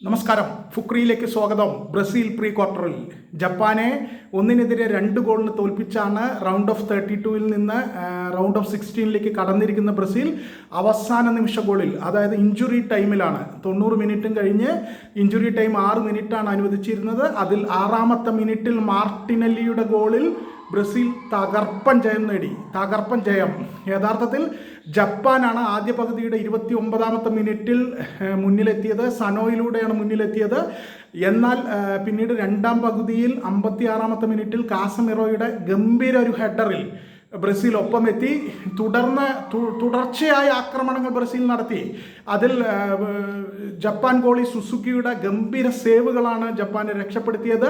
നമസ്കാരം. ഫുക്രിയിലേക്ക് സ്വാഗതം. Brazil pre ക്വാർട്ടറിൽ ജപ്പാനെ 1-2 ഗോളിന് തോൽപ്പിച്ചാണ് റൗണ്ട് ഓഫ് 32-ൽ നിന്ന് റൗണ്ട് ഓഫ് 16-ലേക്ക് കടന്നിരിക്കുന്ന ബ്രസീൽ. അവസാന നിമിഷ ഗോളിൽ, അതായത് ഇഞ്ചുറി ടൈമിലാണ്, 90 മിനിറ്റും കഴിഞ്ഞ് ഇഞ്ചുറി ടൈം 6 മിനിറ്റാണ് അനുവദിച്ചിരുന്നത്. അതിൽ 6-ാമത്തെ മിനിറ്റിൽ മാർട്ടിനെല്ലിയുടെ ഗോളിൽ ബ്രസീൽ തകർപ്പൻ ജയം നേടി. തകർപ്പൻ ജയം. യഥാർത്ഥത്തിൽ ജപ്പാനാണ് ആദ്യ പകുതിയുടെ 29-ാമത്തെ മിനിറ്റിൽ മുന്നിലെത്തിയത്. സനോയിലൂടെയാണ് മുന്നിലെത്തിയത്. എന്നാൽ പിന്നീട് രണ്ടാം പകുതിയിൽ 56-ാമത്തെ മിനിറ്റിൽ കാസമിറോയുടെ ഗംഭീര ഒരു ഹെഡറിൽ ബ്രസീൽ ഒപ്പമെത്തി. തുടർച്ചയായ ആക്രമണങ്ങൾ ബ്രസീൽ നടത്തി. അതിൽ ജപ്പാൻ ഗോളി സുസുക്കിയുടെ ഗംഭീര സേവുകളാണ് ജപ്പാനെ രക്ഷപ്പെടുത്തിയത്.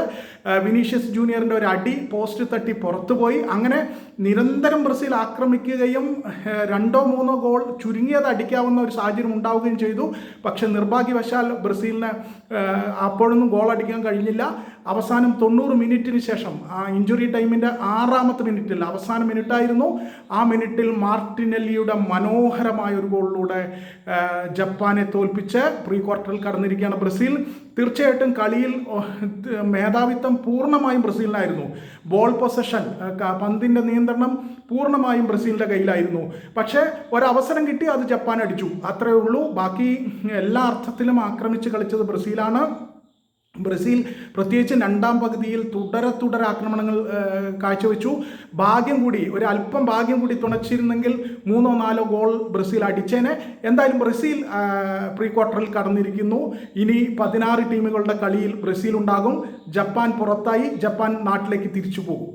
വിനീഷ്യസ് ജൂനിയറിൻ്റെ ഒരു അടി പോസ്റ്റ് തട്ടി പുറത്തുപോയി. അങ്ങനെ നിരന്തരം ബ്രസീൽ ആക്രമിക്കുകയും 2-3 ഗോൾ ചുരുങ്ങിയത് അടിക്കാവുന്ന ഒരു സാഹചര്യം ഉണ്ടാവുകയും ചെയ്തു. പക്ഷെ നിർഭാഗ്യവശാൽ ബ്രസീലിന് അപ്പോഴൊന്നും ഗോൾ അടിക്കാൻ കഴിഞ്ഞില്ല. അവസാനം 90 മിനിറ്റിന് ശേഷം ഇഞ്ചുറി ടൈമിൻ്റെ 6-ാമത്തെ മിനിറ്റിൽ, അവസാന മിനിറ്റായിരുന്നു, ആ മിനിറ്റിൽ മാർട്ടിനെല്ലിയുടെ മനോഹരമായ ഒരു ഗോളിലൂടെ ജപ്പാനെ തോൽപ്പിച്ച് പ്രീ ക്വാർട്ടറിൽ കടന്നിരിക്കുകയാണ് ബ്രസീൽ. തീർച്ചയായിട്ടും കളിയിൽ മേധാവിത്വം പൂർണ്ണമായും ബ്രസീലിനായിരുന്നു. ബോൾ പൊസഷൻ, പന്തിൻ്റെ നിയന്ത്രണം പൂർണ്ണമായും ബ്രസീലിൻ്റെ കയ്യിലായിരുന്നു. പക്ഷേ ഒരവസരം കിട്ടി, അത് ജപ്പാൻ അടിച്ചു. അത്രയേ ഉള്ളൂ. ബാക്കി എല്ലാ അർത്ഥത്തിലും ആക്രമിച്ച് കളിച്ചത് ബ്രസീലാണ്. ബ്രസീൽ പ്രത്യേകിച്ച് രണ്ടാം പകുതിയിൽ തുടരെ ആക്രമണങ്ങൾ കാഴ്ചവെച്ചു. ഭാഗ്യം കൂടി, ഒരല്പം ഭാഗ്യം കൂടി തുണച്ചിരുന്നെങ്കിൽ 3-4 ഗോൾ ബ്രസീൽ അടിച്ചേനെ. എന്തായാലും ബ്രസീൽ പ്രീ ക്വാർട്ടറിൽ കടന്നിരിക്കുന്നു. ഇനി 16 ടീമുകളുടെ കളിയിൽ ബ്രസീൽ ഉണ്ടാകും. ജപ്പാൻ പുറത്തായി. ജപ്പാൻ നാട്ടിലേക്ക് തിരിച്ചു പോകും.